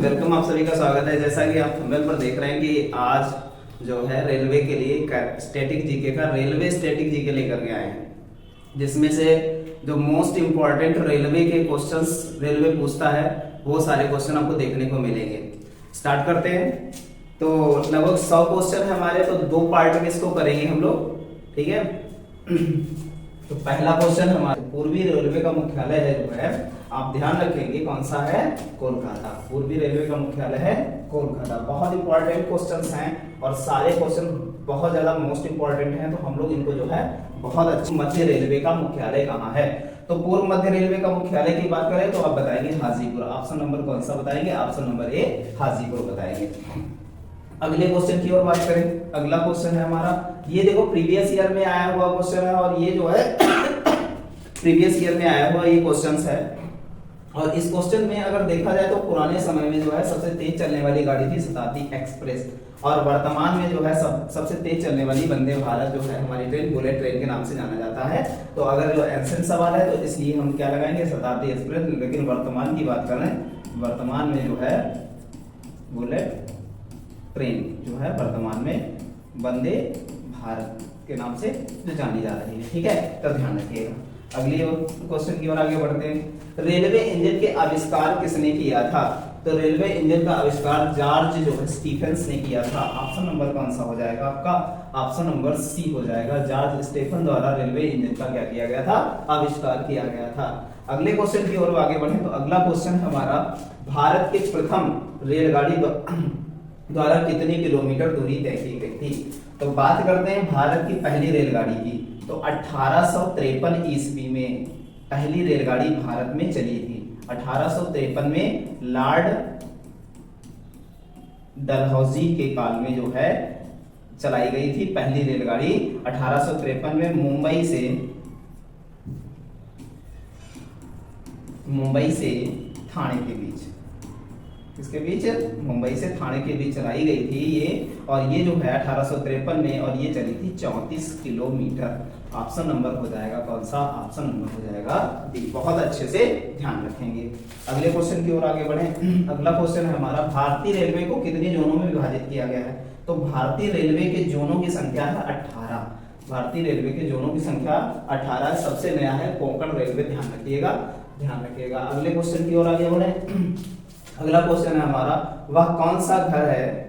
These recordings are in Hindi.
वेलकम, आप सभी का स्वागत है। जैसा कि आप थंबनेल पर देख रहे हैं कि आज जो है रेलवे के लिए स्टैटिक जीके का रेलवे स्टैटिक जीके लेकर के आए हैं, जिसमें से जो मोस्ट इम्पोर्टेंट रेलवे के क्वेश्चंस रेलवे पूछता है वो सारे क्वेश्चन आपको देखने को मिलेंगे। स्टार्ट करते हैं। तो लगभग 100 क्वेश्चन है हमारे, तो 2 पार्ट में इसको करेंगे हम लोग, ठीक है। तो पहला क्वेश्चन हमारे पूर्वी रेलवे का मुख्यालय है जो है, आप ध्यान रखेंगे कौन सा है, कोलकाता। पूर्वी रेलवे का मुख्यालय है कोलकाता। बहुत इंपॉर्टेंट क्वेश्चंस हैं और सारे क्वेश्चन बहुत ज्यादा मोस्ट इंपॉर्टेंट हैं, तो हम लोग इनको जो है बहुत अच्छे। मध्य रेलवे का मुख्यालय कहाँ है? तो पूर्व मध्य रेलवे का मुख्यालय की बात करें तो आप बताएंगे हाजीपुर। ऑप्शन नंबर कौन सा बताएंगे? ऑप्शन नंबर ए हाजीपुर बताएंगे। अगले क्वेश्चन की ओर बात करें। अगला क्वेश्चन है हमारा, ये देखो प्रीवियस ईयर में आया हुआ क्वेश्चन है, और ये जो है प्रीवियस ईयर में आया हुआ ये क्वेश्चंस है। और इस क्वेश्चन में अगर देखा जाए तो पुराने समय में जो है सबसे तेज चलने वाली गाड़ी थी शताब्दी एक्सप्रेस, और वर्तमान में जो है सबसे तेज चलने वाली वंदे भारत जो है हमारी ट्रेन बुलेट ट्रेन के नाम से जाना जाता है। तो अगर जो एंसेंट सवाल है तो इसलिए हम क्या लगाएंगे, शताब्दी एक्सप्रेस। लेकिन वर्तमान की बात करें, वर्तमान में जो है बुलेट ट्रेन जो है वर्तमान में वंदे भारत के नाम से जो जानी जा रही है, ठीक है। तो ध्यान रखिएगा। अगली क्वेश्चन की ओर आगे बढ़ते हैं। रेलवे इंजन के आविष्कार किसने किया था? तो रेलवे इंजन का आविष्कार जॉर्ज जो है स्टीफेंस ने किया था। ऑप्शन नंबर कौन सा हो जाएगा आपका? ऑप्शन नंबर सी हो जाएगा। जॉर्ज स्टीफन द्वारा रेलवे इंजन का क्या किया गया था? आविष्कार किया गया था। अगले क्वेश्चन की ओर आगे बढ़े तो अगला क्वेश्चन हमारा, भारत के प्रथम रेलगाड़ी द्वारा कितनी किलोमीटर दूरी तय की गई थी? तो बात करते हैं भारत की पहली रेलगाड़ी की। तो 1853 ईस्वी में पहली रेलगाड़ी भारत में चली थी। 1853 में लॉर्ड डलहौजी के काल में जो है चलाई गई थी पहली रेलगाड़ी। 1853 में मुंबई से थाने के बीच, इसके बीच मुंबई से थाने के बीच चलाई गई थी ये। और ये जो है 1853 में, और ये चली थी 34 किलोमीटर। ऑप्शन नंबर हो जाएगा कौन सा? ऑप्शन नंबर हो जाएगा डी। बहुत अच्छे से ध्यान रखेंगे। अगले क्वेश्चन की ओर आगे बढ़े। अगला क्वेश्चन है हमारा, भारतीय रेलवे को कितने जोनों में विभाजित किया गया है? तो भारतीय रेलवे के जोनों की संख्या है 18। भारतीय रेलवे के जोनों की संख्या 18। सबसे नया है कोंकण रेलवे, ध्यान रखिएगा, ध्यान रखिएगा। अगले क्वेश्चन की ओर आगे बढ़े। अगला क्वेश्चन है हमारा, वह कौन सा घर है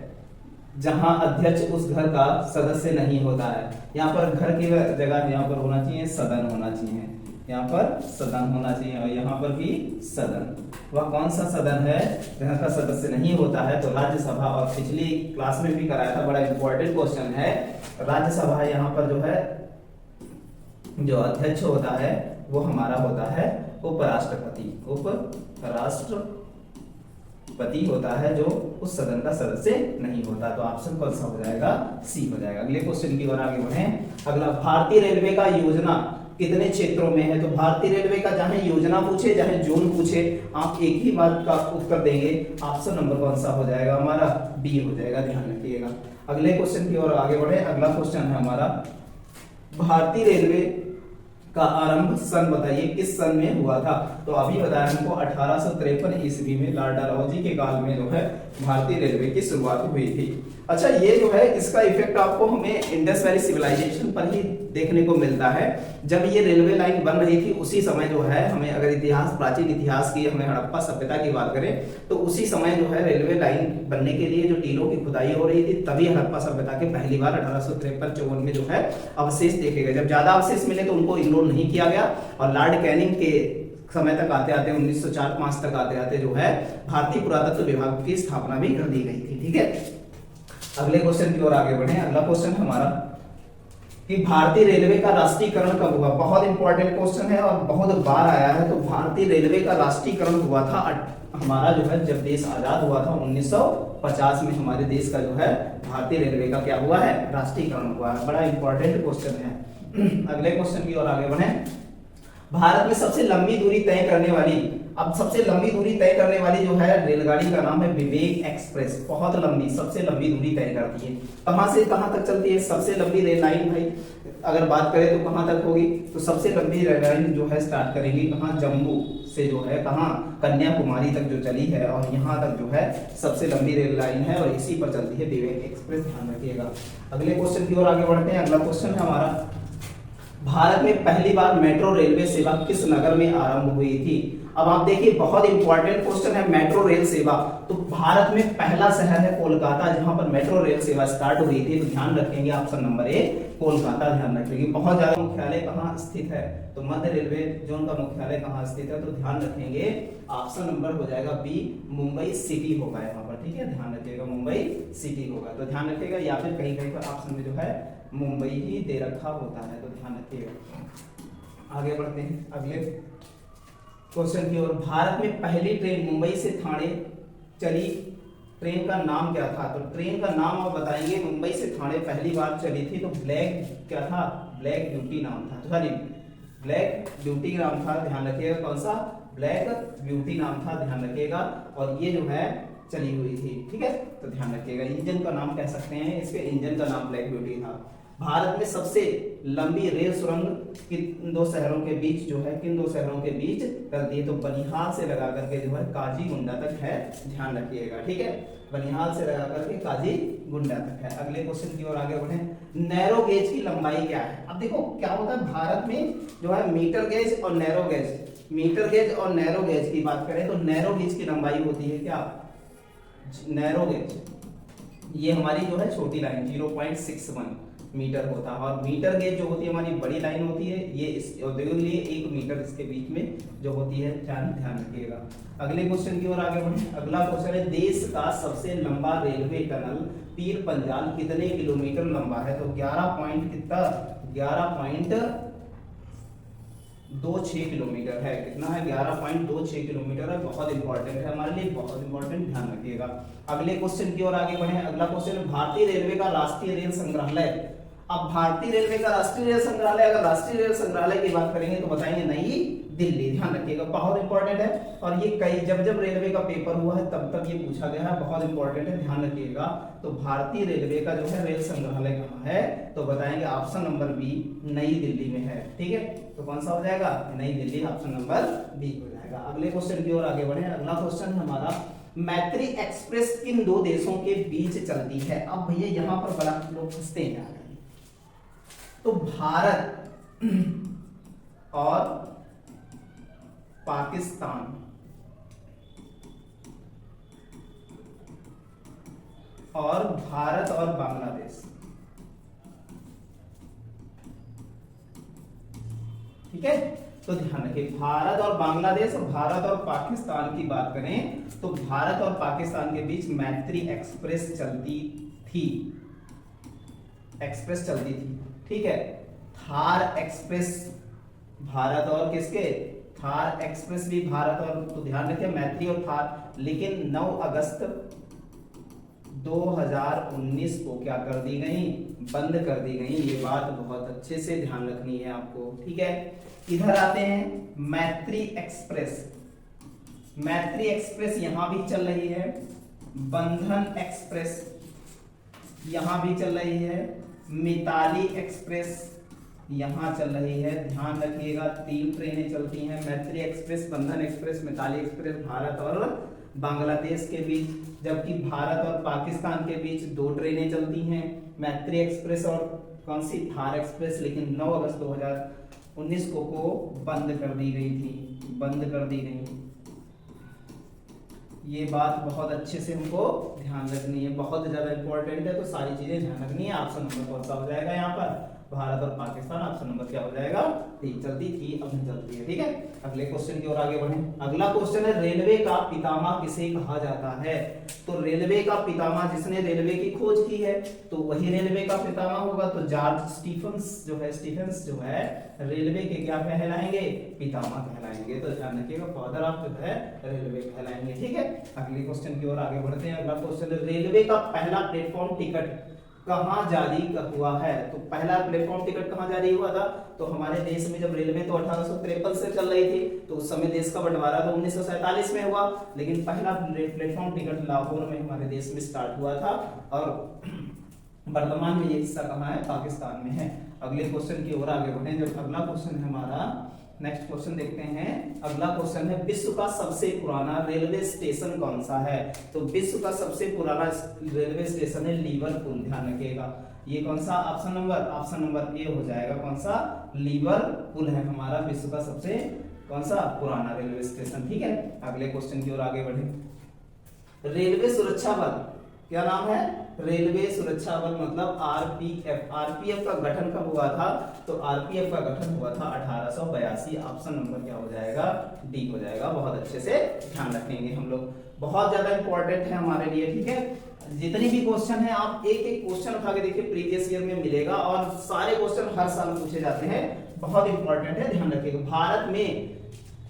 जहां अध्यक्ष उस घर का सदस्य नहीं होता है? यहाँ पर घर की जगह यहाँ पर होना चाहिए सदन होना चाहिए, यहाँ पर सदन होना चाहिए, और यहाँ पर भी सदन। वह कौन सा सदन है जहाँ का सदस्य नहीं होता है? तो राज्यसभा। और पिछली क्लास में भी कराया था, बड़ा इंपॉर्टेंट क्वेश्चन है। राज्यसभा यहाँ पर जो है जो अध्यक्ष होता है वो हमारा होता है उपराष्ट्रपति। उपराष्ट्रपति होता है जो उस सदन का सदस्य नहीं होता। तो ऑप्शन कौन सा हो जाएगा? सी हो जाएगा। अगले क्वेश्चन की ओर आगे बढ़े। अगला, भारतीय रेलवे का योजना कितने क्षेत्रों में है? तो भारतीय रेलवे का चाहे योजना पूछे चाहे जोन पूछे, आप एक ही बात का उत्तर देंगे। ऑप्शन नंबर कौन सा हो जाएगा हमारा? बी हो जाएगा, ध्यान रखिएगा। अगले क्वेश्चन की ओर आगे बढ़े। अगला क्वेश्चन है हमारा, भारतीय रेलवे का आरंभ सन बताइए, किस सन में हुआ था? तो अभी बताया हमको 1853 ईस्वी में लॉर्ड डलहौजी के काल में जो है भारतीय रेलवे की शुरुआत हुई थी। अच्छा, ये जो है इसका इफेक्ट आपको हमें इंडस वैली सिविलाइजेशन पर ही देखने को मिलता है। जब ये रेलवे लाइन बन रही थी उसी समय जो है, हमें अगर इतिहास, प्राचीन इतिहास की, हमें हड़प्पा सभ्यता की बात करें तो उसी समय जो है रेलवे लाइन बनने के लिए जो टीलों की खुदाई हो रही थी, तभी हड़प्पा सभ्यता के पहली बार 1853-54 में जो है अवशेष देखे गए। जब ज्यादा अवशेष मिले तो उनको इग्नोर नहीं किया गया, और लॉर्ड कैनिंग के समय तक आते आते 1904-05 तक आते आते जो है भारतीय पुरातत्व विभाग की स्थापना भी कर दी गई थी, ठीक है। अगले क्वेश्चन की ओर आगे बढ़े। अगला क्वेश्चन हमारा कि भारतीय रेलवे का राष्ट्रीयकरण कब हुआ? बहुत इंपॉर्टेंट क्वेश्चन है और बहुत बार आया है। तो भारतीय रेलवे का राष्ट्रीयकरण हुआ था हमारा जो है जब देश आजाद हुआ था 1950 में, हमारे देश का जो है भारतीय रेलवे का क्या हुआ है? राष्ट्रीयकरण हुआ है। बड़ा इंपॉर्टेंट क्वेश्चन है। अगले क्वेश्चन की ओर आगे बढ़े। भारत में सबसे लंबी दूरी तय करने वाली, अब सबसे लंबी दूरी तय करने वाली जो है रेलगाड़ी का नाम है विवेक एक्सप्रेस। बहुत लंबी, सबसे लंबी दूरी तय करती है। कहां से कहां तक चलती है सबसे लंबी रेल लाइन भाई? अगर बात करें तो कहां तक होगी? तो सबसे लंबी रेल लाइन जो है स्टार्ट करेंगे कहां? जम्मू से जो है कहाँ कन्याकुमारी तक जो चली है और यहाँ तक जो है सबसे लंबी रेल लाइन है और इसी पर चलती है विवेक एक्सप्रेस, ध्यान रखिएगा। अगले क्वेश्चन की ओर आगे बढ़ते हैं। अगला क्वेश्चन है हमारा, भारत में पहली बार मेट्रो रेलवे सेवा किस नगर में आरंभ हुई थी? अब आप देखिए बहुत इंपॉर्टेंट क्वेश्चन है, मेट्रो रेल सेवा। तो भारत में पहला शहर है कोलकाता जहां पर मेट्रो रेल सेवा स्टार्ट हुई थी, तो ध्यान रखेंगे ऑप्शन नंबर ए कोलकाता, ध्यान रखेंगे। बहुत ज्यादा मुख्यालय कहां स्थित है? तो मध्य रेलवे जोन का मुख्यालय कहां स्थित है? तो ध्यान रखेंगे ऑप्शन नंबर हो जाएगा बी, मुंबई सिटी होगा यहाँ पर, ठीक है, ध्यान रखिएगा मुंबई सिटी होगा। तो ध्यान रखिएगा, या फिर कहीं कहीं पर ऑप्शन में जो है मुंबई ही दे रखा होता है, तो ध्यान रखिएगा। आगे बढ़ते हैं अगले क्वेश्चन की ओर। भारत में पहली ट्रेन मुंबई से ठाणे चली, ट्रेन का नाम क्या था? तो ट्रेन का नाम आप बताएंगे, मुंबई से ठाणे पहली बार चली थी तो ब्लैक क्या था? ब्लैक ब्यूटी नाम था, सॉरी ब्लैक ब्यूटी नाम था, ध्यान रखिएगा। कौन सा? ब्लैक ब्यूटी नाम था, ध्यान रखिएगा। और ये जो है चली हुई थी, ठीक है, तो ध्यान रखिएगा। इंजन का नाम कह सकते हैं, इसके इंजन का नाम ब्लैक ब्यूटी था। भारत में सबसे लंबी रेल सुरंग किन दो शहरों के बीच जो है, किन दो शहरों के बीच चलती है? तो बनिहाल से लगा करके जो है काजीगुंडा तक है, ध्यान रखिएगा, ठीक है, बनिहाल से लगा करके काजीगुंडा तक है। अगले क्वेश्चन की ओर आगे बढ़े। नैरो गेज की लंबाई क्या है? अब देखो क्या होता है भारत में जो है मीटर गेज और नैरो गेज, मीटर गेज और नैरो गेज की बात करें तो नैरो गेज की लंबाई होती है क्या? नैरो गेज, ये हमारी जो है छोटी लाइन 0.61 मीटर होता है, और मीटर गेज जो होती है हमारी बड़ी लाइन होती है, ये इस औद्योगिक लिए 1 मीटर इसके बीच में जो होती है, ध्यान रखिएगा। अगले क्वेश्चन की ओर आगे बढ़े। अगला क्वेश्चन है, देश का सबसे लंबा रेलवे टनल पीर पंजाल कितने किलोमीटर लंबा है? तो 11.26 किलोमीटर है। कितना है? 11.26 किलोमीटर है। बहुत इंपॉर्टेंट है हमारे लिए, बहुत इंपॉर्टेंट, ध्यान रखिएगा। अगले क्वेश्चन की ओर आगे बढ़े। अगला क्वेश्चन, भारतीय रेलवे का राष्ट्रीय रेल संग्रहालय। अब भारतीय रेलवे का राष्ट्रीय रेल संग्रहालय, अगर राष्ट्रीय रेल संग्रहालय की बात करेंगे तो बताएंगे नई दिल्ली, ध्यान रखिएगा, बहुत इंपॉर्टेंट है। और ये कई जब रेलवे का पेपर हुआ है तब तक ये पूछा गया है, बहुत इंपॉर्टेंट है, ध्यान रखिएगा। तो भारतीय रेलवे का जो है रेल संग्रहालय कहाँ है? तो बताएंगे ऑप्शन नंबर बी, नई दिल्ली में है, ठीक है। तो कौन सा हो जाएगा? नई दिल्ली, ऑप्शन नंबर बी हो जाएगा। अगले क्वेश्चन की ओर आगे बढ़े। अगला क्वेश्चन है हमारा, मैत्री एक्सप्रेस किन दो देशों के बीच चलती है? अब भैया यहाँ पर बड़ा लोग फंसते हैं, तो भारत और पाकिस्तान और भारत और बांग्लादेश, ठीक है। तो ध्यान रखिए, भारत और बांग्लादेश और भारत और पाकिस्तान की बात करें तो भारत और पाकिस्तान के बीच मैत्री एक्सप्रेस चलती थी, एक्सप्रेस चलती थी, ठीक है। थार एक्सप्रेस भारत और किसके? थार एक्सप्रेस भी भारत और, तो ध्यान रखिए मैत्री और थार, लेकिन 9 अगस्त 2019 को क्या कर दी गई? बंद कर दी गई। ये बात बहुत अच्छे से ध्यान रखनी है आपको, ठीक है। इधर आते हैं, मैत्री एक्सप्रेस, मैत्री एक्सप्रेस यहां भी चल रही है, बंधन एक्सप्रेस यहां भी चल रही है, मिताली एक्सप्रेस यहां चल रही है, ध्यान रखिएगा। 3 ट्रेनें चलती हैं, मैत्री एक्सप्रेस, बंधन एक्सप्रेस, मिताली एक्सप्रेस, भारत और बांग्लादेश के बीच, जबकि भारत और पाकिस्तान के बीच 2 ट्रेनें चलती हैं, मैत्री एक्सप्रेस और कौन सी? थार एक्सप्रेस, लेकिन 9 अगस्त 2019 को बंद कर दी गई थी, बंद कर दी गई। ये बात बहुत अच्छे से हमको ध्यान रखनी है, बहुत ज्यादा इंपॉर्टेंट है, तो सारी चीजें ध्यान रखनी है। ऑप्शन नंबर कौन सा हो जाएगा यहाँ पर? भारत और पाकिस्तान, ऑप्शन नंबर क्या हो जाएगा? ठीक, चलती थी, अब नहीं चलती है, ठीक है। अगले क्वेश्चन की ओर आगे बढ़े। अगला क्वेश्चन है, रेलवे का पितामह किसे कहा जाता है? तो रेलवे का पितामह, जिसने रेलवे की खोज की है तो वही रेलवे का पितामह होगा। तो जॉर्ज स्टीफंस जो है रेलवे के क्या कहलाएंगे? पितामह कहलाएंगे। तो ध्यान रखिएगा, फादर ऑफ जो है रेलवे कहलाएंगे, ठीक है। अगले क्वेश्चन की ओर आगे बढ़ते हैं। अगला क्वेश्चन है, रेलवे का पहला प्लेटफॉर्म टिकट कहाँ जारी हुआ है? तो पहला प्लेटफॉर्म टिकट कहाँ जारी हुआ था? तो हमारे देश में जब रेलवे तो 1853 से चल रही थी, तो उस समय देश का बंटवारा तो 1947 में हुआ, लेकिन पहला प्लेटफॉर्म टिकट लाहौर में हमारे देश में स्टार्ट हुआ था, और वर्तमान में ये हिस्सा कहाँ है? पाकिस्तान में है। अगले क्वेश्चन की ओर आगे बढ़े। जो अगला क्वेश्चन है हमारा, नेक्स्ट क्वेश्चन देखते हैं। अगला क्वेश्चन है विश्व का सबसे पुराना रेलवे स्टेशन कौन सा है? तो विश्व का सबसे पुराना रेलवे स्टेशन है लिवरपूल, ध्यान रखिएगा। ये कौन सा ऑप्शन नंबर ए हो जाएगा, कौन सा? लिवरपूल है हमारा विश्व का सबसे कौन सा पुराना रेलवे स्टेशन। ठीक है, अगले क्वेश्चन की ओर आगे बढ़े। रेलवे सुरक्षा बल, क्या नाम है? रेलवे सुरक्षा बल मतलब आरपीएफ। आरपीएफ का गठन कब हुआ था? तो आरपीएफ का गठन हुआ था 1882। ऑप्शन नंबर क्या हो जाएगा? डी हो जाएगा। बहुत अच्छे से ध्यान रखेंगे हम लोग, बहुत ज्यादा इंपॉर्टेंट है हमारे लिए। ठीक है, जितनी भी क्वेश्चन है आप एक एक क्वेश्चन उठा के देखिए, प्रीवियस ईयर में मिलेगा और सारे क्वेश्चन हर साल पूछे जाते हैं, बहुत इंपॉर्टेंट है, ध्यान रखिएगा। भारत में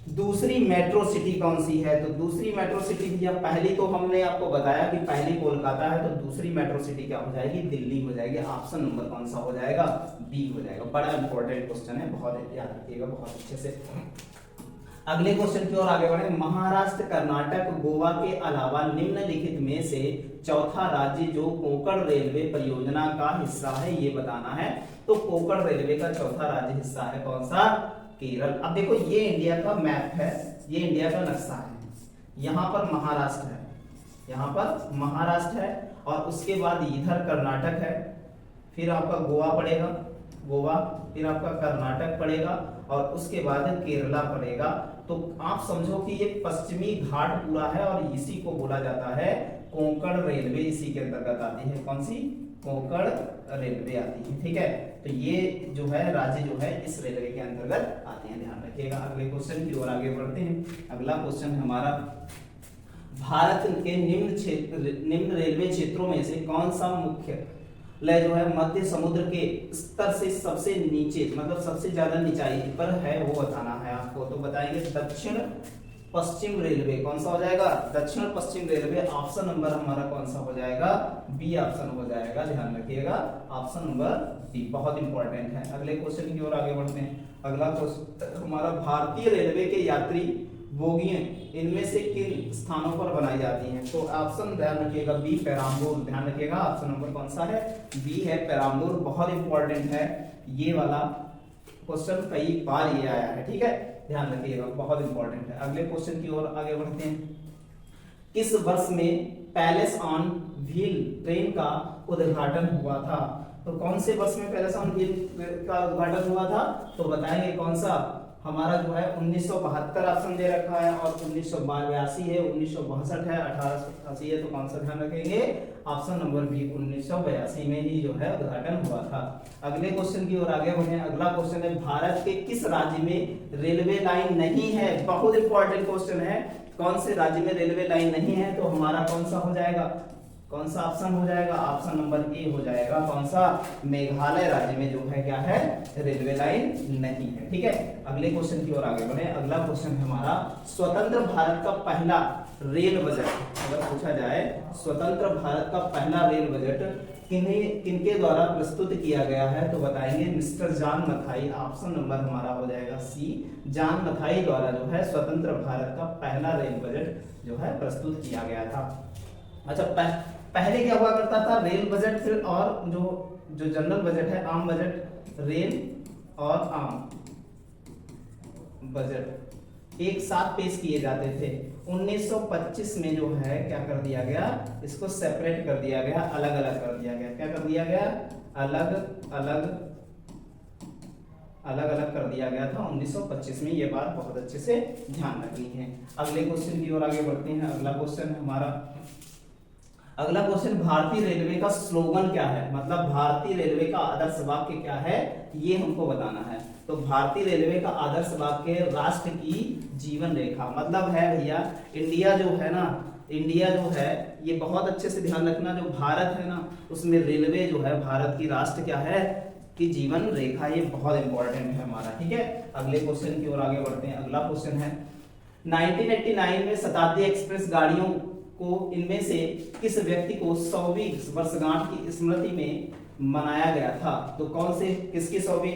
दूसरी मेट्रो सिटी कौन सी है? तो दूसरी मेट्रो सिटी भैया, पहली तो हमने आपको बताया कि पहली कोलकाता है, तो दूसरी मेट्रो सिटी क्या हो जाएगी? दिल्ली हो जाएगी। ऑप्शन नंबर कौन सा हो जाएगा? बी हो जाएगा। बड़ा इंपॉर्टेंट क्वेश्चन है, बहुत याद रखिएगा बहुत अच्छे से। अगले क्वेश्चन की ओर आगे बढ़े। महाराष्ट्र, कर्नाटक, गोवा के अलावा निम्नलिखित में से चौथा राज्य जो कोंकण रेलवे परियोजना का हिस्सा है, ये बताना है। तो कोंकण रेलवे का चौथा राज्य हिस्सा है कौन सा? केरल। अब देखो ये इंडिया का मैप है, ये इंडिया का नक्शा है। यहाँ पर महाराष्ट्र है, यहाँ पर महाराष्ट्र है, और उसके बाद इधर कर्नाटक है, फिर आपका गोवा पड़ेगा, गोवा, फिर आपका कर्नाटक पड़ेगा, और उसके बाद केरला पड़ेगा। तो आप समझो कि ये पश्चिमी घाट पूरा है, और इसी को बोला जाता है कोंकण रेलवे, इसी के अंतर्गत आती है। कौन सी? कोंकण रेलवे आती है। ठीक है, तो ये जो है राज्य जो है इस रेलवे के अंतर्गत आते हैं, ध्यान रखिएगा। अगले क्वेश्चन की ओर आगे बढ़ते हैं। अगला क्वेश्चन है हमारा, भारत के निम्न रेलवे क्षेत्रों में से कौन सा मुख्य लय जो है मध्य समुद्र के स्तर से सबसे नीचे, मतलब सबसे ज्यादा निचाई पर है, वो बताना है आपको। तो बताएंगे दक्षिण पश्चिम रेलवे। कौन सा हो जाएगा? दक्षिण पश्चिम रेलवे। ऑप्शन नंबर हमारा कौन सा हो जाएगा? बी ऑप्शन हो जाएगा, ध्यान रखिएगा। ऑप्शन नंबर बी बहुत इंपॉर्टेंट है। अगले क्वेश्चन की ओर आगे बढ़ते हैं। अगला क्वेश्चन हमारा, भारतीय रेलवे के यात्री बोगियां इनमें से किन स्थानों पर बनाई जाती हैं? तो ऑप्शन ध्यान रखिएगा बी, पेराम्बूर, ध्यान रखिएगा। ऑप्शन नंबर कौन सा है? बी है, पेराम्बूर। बहुत इंपॉर्टेंट है ये वाला क्वेश्चन, कई बार ये आया है। ठीक है, ध्यान रखिएगा, बहुत इंपॉर्टेंट है। अगले क्वेश्चन की ओर आगे बढ़ते हैं। किस वर्ष में पैलेस ऑन व्हील ट्रेन का उद्घाटन हुआ था? तो कौन से वर्ष में पैलेस ऑन व्हील का उद्घाटन हुआ था? तो बताएंगे कौन सा? हमारा जो है 1972 ऑप्शन दे रखा है, और 1982 है, 1962 है, 1880 है। तो कौन सा ध्यान रखेंगे? ऑप्शन नंबर बी, 1982 में ही जो है उद्घाटन हुआ था। अगले क्वेश्चन की ओर आगे बढ़े। अगला क्वेश्चन है, भारत के किस राज्य में रेलवे लाइन नहीं है? बहुत इंपॉर्टेंट क्वेश्चन है, कौन से राज्य में रेलवे लाइन नहीं है? तो हमारा कौन सा हो जाएगा? कौन सा ऑप्शन हो जाएगा? ऑप्शन नंबर ए हो जाएगा। कौन सा? मेघालय राज्य में जो है क्या है? रेलवे लाइन नहीं है। ठीक है, अगले क्वेश्चन की ओर आगे बढ़े। अगला क्वेश्चन है हमारा, स्वतंत्र भारत का पहला रेल बजट, अगर पूछा जाए स्वतंत्र भारत का पहला रेल बजट किनके द्वारा प्रस्तुत किया गया है? तो बताएंगे mister John Mathai. Option number हमारा हो जाएगा सी, जॉन मथाई द्वारा जो है स्वतंत्र भारत का पहला रेल बजट जो है प्रस्तुत किया गया था। अच्छा, पहले क्या हुआ करता था? रेल बजट, फिर और जो जनरल बजट है, आम बजट, रेल और आम बजट एक साथ पेश किए जाते थे। 1925 में जो है क्या कर दिया गया? इसको सेपरेट कर दिया गया, अलग अलग कर दिया गया। क्या कर दिया गया? अलग अलग कर दिया गया था 1925 में। ये बात बहुत अच्छे से ध्यान रखनी है। अगले क्वेश्चन की ओर आगे बढ़ते हैं। अगला क्वेश्चन है हमारा, अगला क्वेश्चन, भारतीय रेलवे का स्लोगन क्या है? मतलब भारतीय रेलवे का आदर्श वाक्य क्या है, ये हमको बताना है। तो भारतीय रेलवे का आदर्श वाक्य, राष्ट्र की जीवन रेखा। मतलब है भैया, इंडिया जो है ना, इंडिया जो है ये बहुत अच्छे से ध्यान रखना, जो भारत है ना उसमें रेलवे जो है भारत की राष्ट्र क्या है कि जीवन रेखा, ये बहुत इंपॉर्टेंट है हमारा। ठीक है, अगले क्वेश्चन की ओर आगे बढ़ते हैं। अगला क्वेश्चन है, 1989 में शताब्दी एक्सप्रेस गाड़ियों को इनमें से किस व्यक्ति को 100वीं वर्षगांठ की स्मृति में मनाया गया था? तो कौन से, किसकी 100वीं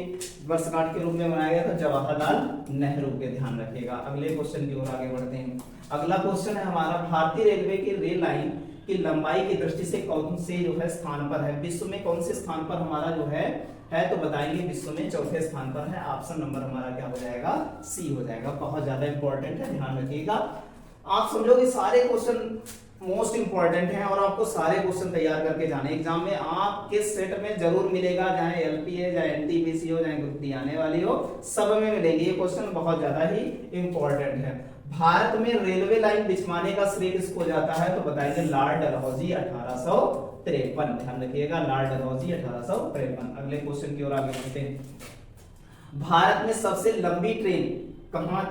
वर्षगांठ के रूप में मनाया गया था? जवाहरलाल नेहरू के, ध्यान रखिएगा। अगले क्वेश्चन की ओर आगे बढ़ते हैं। अगला क्वेश्चन है हमारा, भारतीय रेलवे की रेल लाइन की लंबाई की दृष्टि से कौन से जो है स्थान पर है? विश्व में कौन से स्थान पर हमारा जो है है तो बताएंगे विश्व में चौथे स्थान पर है। ऑप्शन नंबर हमारा क्या हो जाएगा, सी हो जाएगा। बहुत ज्यादा इंपॉर्टेंट है, ध्यान रखिएगा। आप समझो कि सारे क्वेश्चन मोस्ट इंपॉर्टेंट हैं और आपको सारे क्वेश्चन तैयार करके जाने एग्जाम में। आपके सेट में जरूर मिलेगा, चाहे एलपी है, चाहे एनटीपीसी हो, चाहे ग्रुप डी आने वाली हो, सब में मिलेंगे ये क्वेश्चन। बहुत ज्यादा ही इंपॉर्टेंट है। भारत में रेलवे लाइन बिछवाने का श्रेय किसको जाता है, तो बताएंगे लॉर्ड डलहौजी 1853। ध्यान रखिएगा, लॉर्ड डलहौजी 1853। अगले क्वेश्चन की ओर आगे बढ़ते हैं। भारत में सबसे लंबी ट्रेन कहां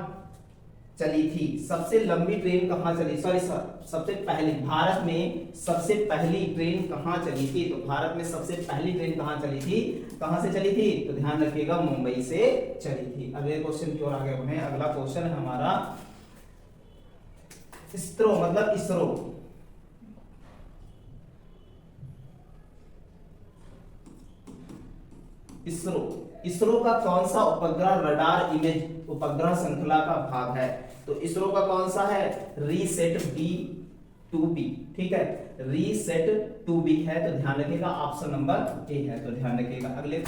चली थी, सबसे लंबी ट्रेन कहां चली, सबसे पहली, भारत में सबसे पहली ट्रेन कहां चली थी, तो भारत में सबसे पहली ट्रेन कहां चली थी, कहां से चली थी, तो ध्यान रखिएगा मुंबई से चली थी। अगले क्वेश्चन की ओर आगे बढ़े। अगला क्वेश्चन है हमारा इसरो, मतलब इसरो। इसरो, इसरो का कौन सा उपग्रह रडार इमेज उपग्रह श्रृंखला का भाग है, तो इसरो का कौन सा है, रीसेट बी 2B। ठीक है, रीसेट 2B है, तो ध्यान रखिएगा ऑप्शन नंबर ए है, तो ध्यान रखिएगा। अगले,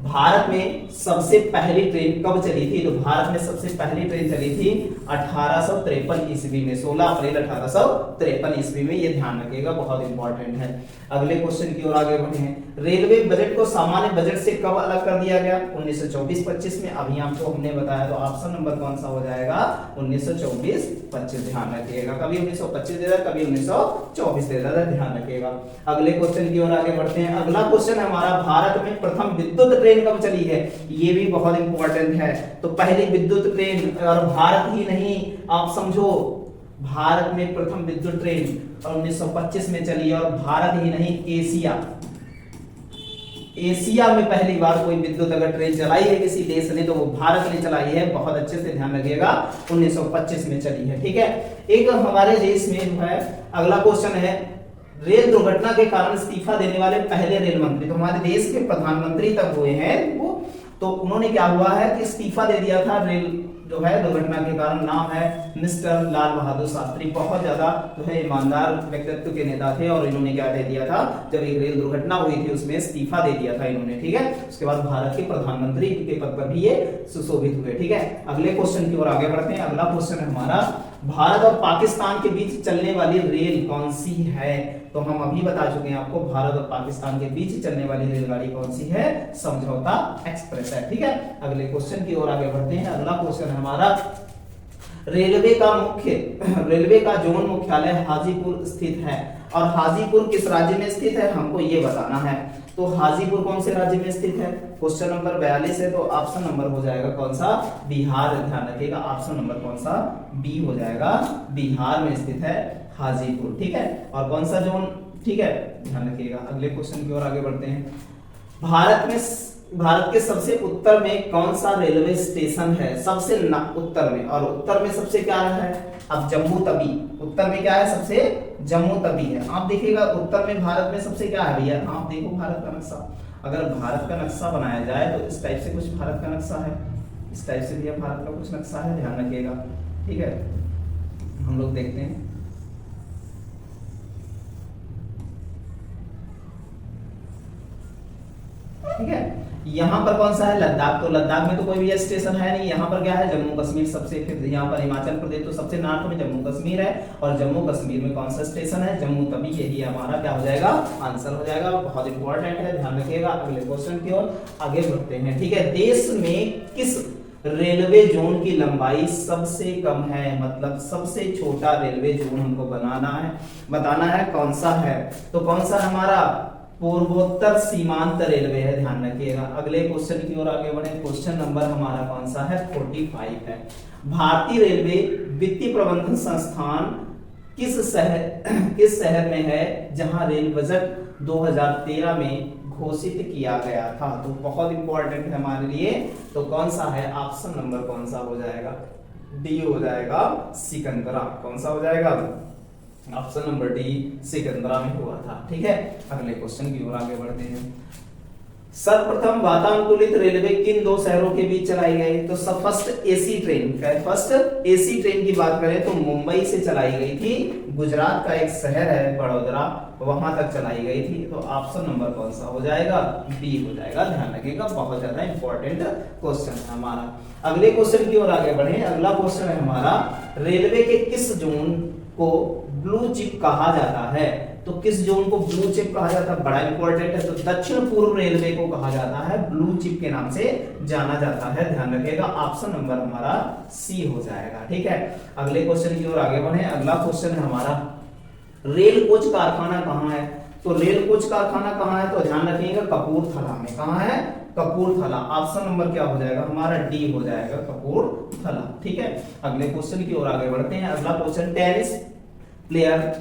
भारत में सबसे पहली ट्रेन कब चली थी, तो भारत में सबसे पहली ट्रेन चली थी 1853 ईस्वी में, 16 अप्रैल 1853 ईस्वी में, ये ध्यान रखिएगा, बहुत इंपॉर्टेंट है। अगले क्वेश्चन की ओर आगे बढ़े हैं। रेलवे बजट को सामान्य बजट से कब अलग कर दिया गया, 1924-25 में। अभी आपको हमने बताया, तो ऑप्शन नंबर कौन सा हो जाएगा, 1924-25। ध्यान रखिएगा, कभी 1925 दे रहा, कभी 1924 दे रहा, ध्यान रखिएगा। अगले क्वेश्चन की ओर आगे बढ़ते हैं। अगला क्वेश्चन हमारा, भारत में प्रथम विद्युत ट्रेन कब चली है, ये भी बहुत इंपॉर्टेंट है। तो पहली विद्युत ट्रेन, और भारत ही नहीं, आप समझो भारत में प्रथम विद्युत ट्रेन 1925 में चली, और भारत ही नहीं, एशिया में पहली बार कोई विद्युत अगर ट्रेन चलाई है किसी देश ने, तो वो भारत ने चलाई है। बहुत अच्छे से ध्यान रखिएगा, 1925 में चली है। ठीक है, एक हमारे देश में जो है, अगला क्वेश्चन है, रेल दुर्घटना के कारण इस्तीफा देने वाले पहले रेल मंत्री, तो हमारे देश के प्रधानमंत्री तब हुए हैं वो, तो उन्होंने क्या हुआ है कि इस्तीफा दे दिया था रेल जो है दुर्घटना के कारण। नाम है मिस्टर लाल बहादुर शास्त्री। बहुत ज्यादा जो है ईमानदार व्यक्तित्व के नेता थे, और इन्होंने क्या दे दिया था, जब एक रेल दुर्घटना हुई थी उसमें इस्तीफा दे दिया था इन्होंने। ठीक है, उसके बाद भारत के प्रधानमंत्री के पद पर भी ये सुशोभित हुए। ठीक है, अगले क्वेश्चन की ओर आगे बढ़ते हैं। अगला क्वेश्चन है हमारा, भारत और पाकिस्तान के बीच चलने वाली रेल कौन सी है, तो हम अभी बता चुके हैं आपको, भारत और पाकिस्तान के बीच चलने वाली रेलगाड़ी कौन सी है, समझौता एक्सप्रेस है। ठीक है, अगले क्वेश्चन की ओर आगे बढ़ते हैं। अगला क्वेश्चन है हमारा, रेलवे का जोन मुख्यालय हाजीपुर स्थित है, और हाजीपुर किस राज्य में स्थित है, हमको ये बताना है। तो हाजीपुर कौन से राज्य में स्थित है, क्वेश्चन नंबर 42 है, तो ऑप्शन नंबर हो जाएगा कौन सा, बिहार। ध्यान रखिएगा, ऑप्शन नंबर कौन सा, बी हो जाएगा, बिहार में स्थित है हाजीपुर। ठीक है, और कौन सा जोन, ठीक है, ध्यान रखिएगा। अगले क्वेश्चन की ओर आगे बढ़ते हैं। भारत के सबसे उत्तर में कौन सा रेलवे स्टेशन है, सबसे उत्तर में, और उत्तर में सबसे क्या है, अब जम्मू तवी। उत्तर में क्या है, सबसे जम्मू तवी है। आप देखिएगा उत्तर में भारत में सबसे क्या है भैया, आप देखो भारत का नक्शा, अगर भारत का नक्शा बनाया जाए तो इस टाइप से कुछ भारत का नक्शा है, इस टाइप से भी भारत का कुछ नक्शा है, ध्यान रखिएगा। ठीक है, हम लोग देखते हैं। ठीक है, यहाँ पर कौन सा है, लद्दाख। तो लद्दाख में तो कोई भी स्टेशन है नहीं। यहाँ पर क्या है, जम्मू कश्मीर सबसे, फिर यहाँ पर हिमाचल प्रदेश, तो सबसे नॉर्थ में जम्मू कश्मीर है, और जम्मू कश्मीर में कौन सा स्टेशन है, जम्मू तवी। यही हमारा क्या हो जाएगा, आंसर हो जाएगा। बहुत इंपॉर्टेंट है, ध्यान रखिएगा। अगले क्वेश्चन की ओर आगे बढ़ते हैं। ठीक है, देश में किस रेलवे जोन की लंबाई सबसे कम है, मतलब सबसे छोटा रेलवे जोन हमको बताना है कौन सा है, तो कौन सा हमारा, पूर्वोत्तर सीमांत रेलवे है, ध्यान रखिएगा। अगले क्वेश्चन की ओर आगे बढ़े। क्वेश्चन नंबर हमारा कौन सा है, 45 है। भारतीय रेलवे वित्तीय प्रबंधन संस्थान किस शहर में है, जहां रेल बजट 2013 में घोषित किया गया था। तो बहुत इंपॉर्टेंट है हमारे लिए, तो कौन सा है, ऑप्शन नंबर कौन सा हो जाएगा, डी हो जाएगा, सिकंदरा। कौन सा हो जाएगा, ऑप्शन नंबर डी, सिकंदरा में हुआ था। ठीक है, अगले क्वेश्चन की ओर आगे बढ़ते हैं। सर्वप्रथम वातानुकूलित रेलवे किन दो शहरों के बीच चलाई गई? तो सब first AC train, first AC train की बात करें तो मुंबई से चलाई गई थी, गुजरात का एक शहर है बड़ौदरा, वहां तक चलाई गई थी। तो ऑप्शन नंबर कौन सा हो जाएगा? बी हो जाएगा। ध्यान रखिएगा, बहुत ज्यादा इंपॉर्टेंट क्वेश्चन है हमारा। अगले क्वेश्चन की ओर आगे बढ़े। अगला क्वेश्चन है हमारा, रेलवे के किस जोन को ब्लू चिप कहा जाता है? तो किस जोन को ब्लू चिप कहा जाता है? बड़ा इंपॉर्टेंट है। तो दक्षिण पूर्व रेलवे को कहा जाता है, ब्लू चिप के नाम से जाना जाता है। ध्यान रखिएगा, ऑप्शन नंबर हमारा सी हो जाएगा। ठीक है, अगले क्वेश्चन की ओर आगे बढ़े। अगला क्वेश्चन है हमारा, रेल कोच कारखाना कहाँ है? तो रेल कोच कारखाना कहाँ है? तो ध्यान रखिएगा, कपूरथला में। कहाँ है? कपूरथला। ऑप्शन नंबर क्या हो जाएगा हमारा? डी हो जाएगा, कपूरथला। ठीक है, अगले क्वेश्चन की ओर आगे बढ़ते हैं। अगला question, tennis player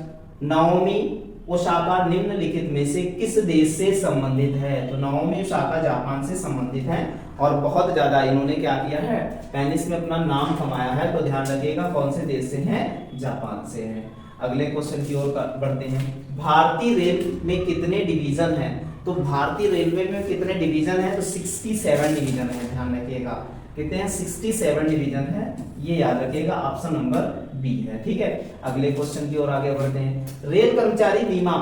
Naomi Osaka निम्नलिखित में से किस देश से संबंधित है? तो नाओमी ओसाका जापान से संबंधित है और बहुत ज्यादा इन्होंने क्या किया है? टेनिस में अपना नाम कमाया है। तो ध्यान रखिएगा, कौन से देश से हैं? जापान से हैं। अगले क्वेश्चन की ओर बढ़ते हैं। भारतीय रेल में कितने डिवीजन हैं? तो भारतीय रेलवे में कितने डिवीजन हैं? तो 67 डिवीजन है। ध्यान रखिएगा, कितने हैं? 67 डिवीजन है, ये याद रखिएगा। ऑप्शन नंबर बी है। ठीक है, अगले क्वेश्चन की ओर आगे बढ़ते हैं। रेल कर्मचारी बीमा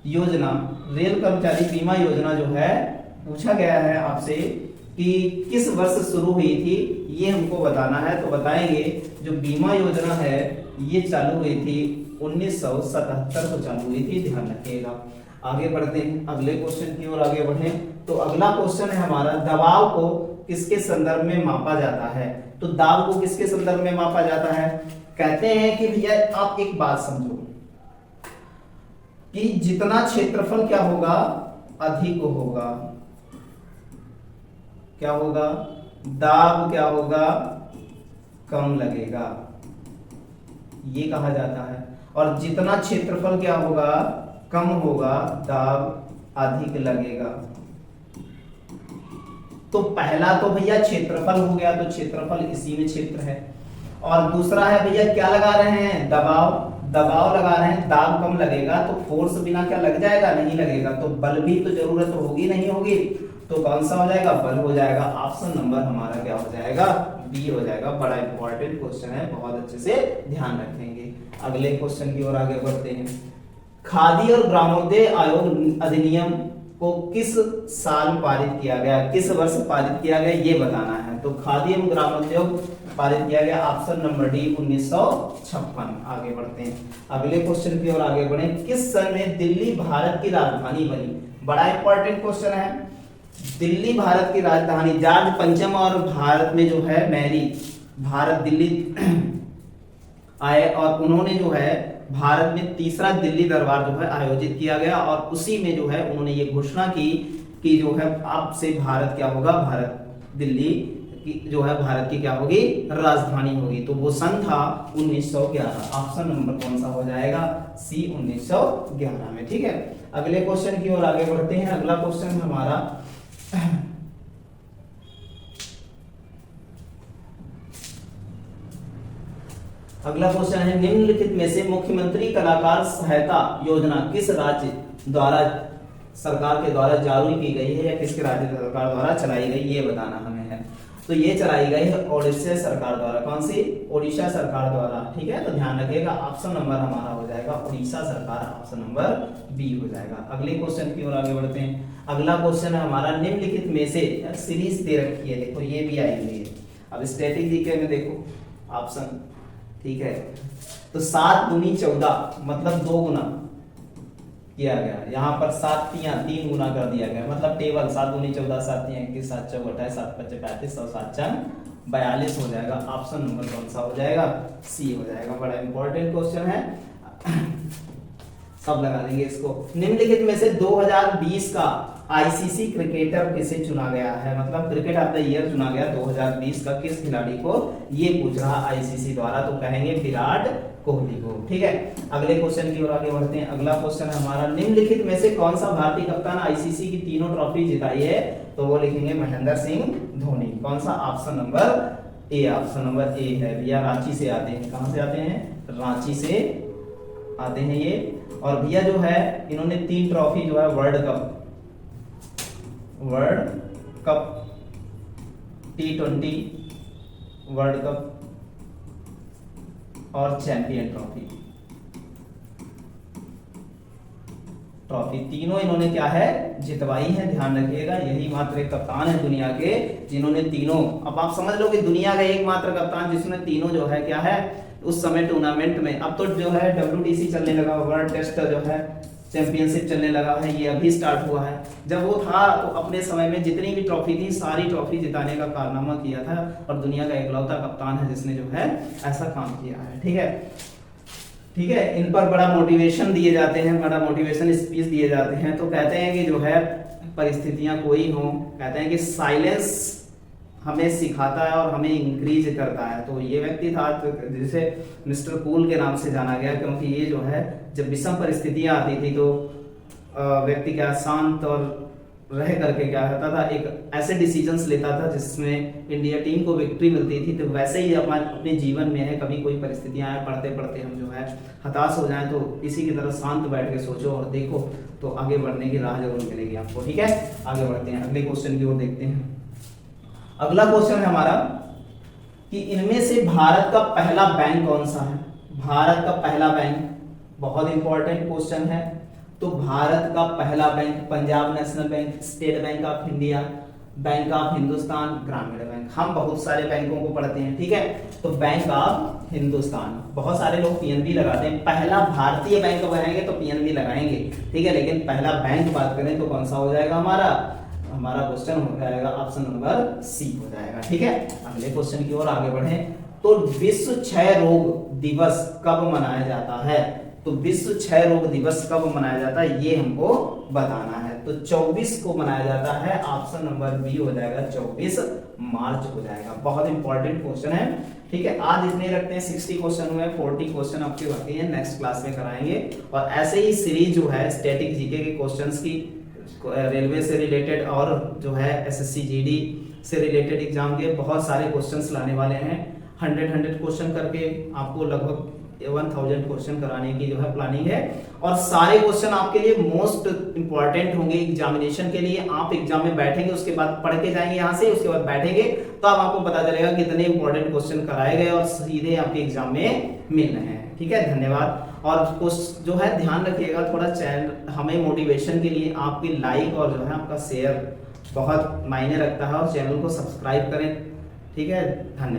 योजना, रेल कर्मचारी बीमा योजना जो है, पूछा गया है आपसे कि किस वर्ष शुरू हुई थी, ये हमको बताना है। तो बताएंगे, जो बीमा योजना है ये चालू हुई थी 1977 को चालू हुई थी। ध्यान रखिएगा, आगे बढ़ते हैं। अगले क्वेश्चन की ओर आगे बढ़े। तो अगला क्वेश्चन है हमारा, दबाव को किसके संदर्भ में मापा जाता है? तो दाब को किसके संदर्भ में मापा जाता है? कहते हैं कि भैया आप एक बात समझो कि जितना क्षेत्रफल क्या होगा, अधिक होगा, क्या होगा? दाब क्या होगा? कम लगेगा, ये कहा जाता है। और जितना क्षेत्रफल क्या होगा? कम होगा, दाब अधिक लगेगा। तो पहला तो भैया क्षेत्रफल हो गया, तो क्षेत्रफल इसी में क्षेत्र है। और दूसरा है भैया क्या लगा रहे हैं? दबाव लगा रहे हैं, दाब कम लगेगा। तो फोर्स बिना क्या लग जाएगा? नहीं लगेगा। तो बल भी तो जरूरत होगी, नहीं होगी? तो कौन सा हो जाएगा? बल हो जाएगा। ऑप्शन नंबर हमारा क्या हो जाएगा? बी हो जाएगा। बड़ा इंपॉर्टेंट क्वेश्चन है, बहुत अच्छे से ध्यान रखेंगे। अगले क्वेश्चन की ओर आगे बढ़ते हैं। खादी और ग्रामोद्योग आयोग अधिनियम को किस साल पारित किया गया? किस वर्ष पारित किया गया, ये बताना है। तो खादी एवं ग्रामोद्योग पारित किया गया, ऑप्शन नंबर डी 1956। आगे बढ़ते हैं, अगले क्वेश्चन की ओर आगे बढ़े। किस सन में दिल्ली भारत की राजधानी बनी? बड़ा इंपॉर्टेंट क्वेश्चन है। दिल्ली भारत की राजधानी, जॉर्ज पंचम और भारत में जो है मैरी भारत दिल्ली आए और उन्होंने जो है भारत में तीसरा दिल्ली दरबार जो है आयोजित किया गया। और उसी में जो है उन्होंने ये घोषणा की कि जो है अब से भारत क्या होगा? भारत दिल्ली की जो है भारत की क्या होगी? राजधानी होगी। तो वो सन था 1911। ऑप्शन नंबर कौन सा हो जाएगा? सी 1911 में। ठीक है, अगले क्वेश्चन की ओर आगे बढ़ते हैं। अगला क्वेश्चन हमारा अगला क्वेश्चन है, निम्नलिखित में से मुख्यमंत्री कलाकार सहायता योजना किस राज्य द्वारा, सरकार के द्वारा जारी की गई है या किसके राज्य सरकार द्वारा चलाई गई, ये बताना हमें है। तो ये चलाई गई है ओडिशा सरकार द्वारा। कौन सी? ओडिशा सरकार द्वारा। ठीक है, तो ध्यान रखिएगा, ऑप्शन नंबर हमारा हो जाएगा उड़ीसा सरकार। ऑप्शन नंबर बी हो जाएगा। अगले क्वेश्चन की ओर आगे बढ़ते हैं। अगला क्वेश्चन है हमारा, निम्नलिखित में से, सीरीज दे रखी है, देखो ये भी आई हुई है। अब स्टैटिक जीके में देखो ऑप्शन, ठीक है, तो 7 दूनी 14 मतलब 2 गुना किया गया। यहाँ पर 7 तियां 3 गुना कर दिया गया, मतलब टेबल 7 दूनी 14, 7 तियां 21, 7 चौक 28, 7 पच्चे 35 और 7 चंग 42 हो जाएगा। ऑप्शन नंबर कौन सा हो जाएगा? सी हो जाएगा। बड़ा इंपॉर्टेंट क्वेश्चन है, सब लगा देंगे इसको। निम्नलिखित में से 2020 का आईसीसी क्रिकेटर किसे चुना गया है? मतलब क्रिकेट ऑफ द ईयर चुना गया 2020 का किस खिलाड़ी को, ये पूछ रहा आईसीसी द्वारा। तो कहेंगे विराट कोहली को। ठीक है, अगले क्वेश्चन की ओर आगे बढ़ते हैं। अगला क्वेश्चन है हमारा, निम्नलिखित में से कौन सा भारतीय कप्तान आईसीसी की तीनों ट्रॉफी जिताई है? तो वो लिखेंगे महेंद्र सिंह धोनी। कौन सा? Option number A. Option number A है भैया। रांची से आते हैं, कहां से आते हैं? रांची से आते हैं ये। और भैया जो है इन्होंने 3 ट्रॉफी जो है world cup T20 world cup और चैंपियन ट्रॉफी तीनों इन्होंने क्या है जितवाई है। ध्यान रखिएगा, यही मात्र एक कप्तान है दुनिया के जिन्होंने तीनों, अब आप समझ लो कि दुनिया का एकमात्र कप्तान जिसने तीनों जो है क्या है उस समय टूर्नामेंट में। अब तो जो है WTC चलने लगा, वर्ल्ड टेस्ट जो है चैंपियनशिप चलने लगा है, ये अभी स्टार्ट हुआ है। जब वो था तो अपने समय में जितनी भी ट्रॉफी थी सारी ट्रॉफी जिताने का कारनामा किया था और दुनिया का इकलौता कप्तान है जिसने जो है ऐसा काम किया है। ठीक है, इन पर बड़ा मोटिवेशन दिए जाते हैं, बड़ा मोटिवेशन स्पीच दिए जाते हैं। तो कहते हैं कि जो है परिस्थितियां कोई हो, कहते हैं कि साइलेंस हमें सिखाता है और हमें इंक्रीज करता है। तो ये व्यक्ति था जिसे मिस्टर कूल के नाम से जाना गया, क्योंकि ये जो है जब विषम परिस्थितियां आती थी तो व्यक्ति क्या शांत और रह करके क्या करता था, एक ऐसे डिसीजंस लेता था जिसमें इंडिया टीम को विक्ट्री मिलती थी। तो वैसे ही अपने जीवन में है, कभी कोई परिस्थितियां आए पढ़ते पढ़ते हम जो है हताश हो जाएं तो इसी की तरह शांत बैठ के सोचो और देखो तो आगे बढ़ने की राह जरूर मिलेगी आपको। ठीक है, आगे बढ़ते हैं, अगले क्वेश्चन की ओर देखते हैं। अगला क्वेश्चन है हमारा कि इनमें से भारत का पहला बैंक कौन सा है। भारत का पहला बैंक बहुत इंपॉर्टेंट क्वेश्चन है। तो भारत का पहला bank Punjab national bank, state bank of India, bank of Hindustan, ग्रामीण बैंक। हम बहुत सारे बैंकों को पढ़ते हैं, ठीक है। तो बैंक ऑफ हिंदुस्तान, बहुत सारे लोग PNB लगाते हैं। पहला भारतीय बैंक बनाएंगे तो PNB लगाएंगे, ठीक है, लेकिन पहला बैंक बात करें तो कौन सा हो जाएगा हमारा क्वेश्चन हो जाएगा ऑप्शन नंबर C हो जाएगा। ठीक है, अगले क्वेश्चन की ओर आगे बढ़े। तो विश्व क्षय रोग दिवस कब मनाया जाता है। तो विश्व क्षय रोग दिवस कब मनाया जाता है ये हमको बताना है। तो 24 को मनाया जाता है, ऑप्शन नंबर B हो जाएगा, 24 मार्च हो जाएगा। बहुत इंपॉर्टेंट क्वेश्चन है। ठीक है, आज इतने रखते हैं, 60 क्वेश्चन हुए, 40 क्वेश्चन आपके बाकी हैं, नेक्स्ट क्लास में कराएंगे। और ऐसे ही सीरीज जो है स्टैटिक जीके के क्वेश्चंस की, रेलवे से रिलेटेड और जो है SSC GD से रिलेटेड एग्जाम के बहुत सारे क्वेश्चंस लाने वाले हैं। 100 क्वेश्चन करके आपको लगभग 1000 क्वेश्चन कराने की जो है प्लानिंग है। और सारे क्वेश्चन आपके लिए मोस्ट इंपॉर्टेंट होंगे एग्जामिनेशन के लिए। आप एग्जाम में बैठेंगे, उसके बाद पढ़ के जाएंगे यहाँ से, उसके बाद बैठेंगे तो अब आपको पता चलेगा कितने इंपॉर्टेंट क्वेश्चन कराए गए और सीधे आपके एग्जाम में मिल रहे हैं। ठीक है, धन्यवाद। और जो है ध्यान रखिएगा, थोड़ा चैनल हमें मोटिवेशन के लिए आपकी लाइक और जो है आपका शेयर बहुत मायने रखता है, और चैनल को सब्सक्राइब करें। ठीक है, धन्यवाद।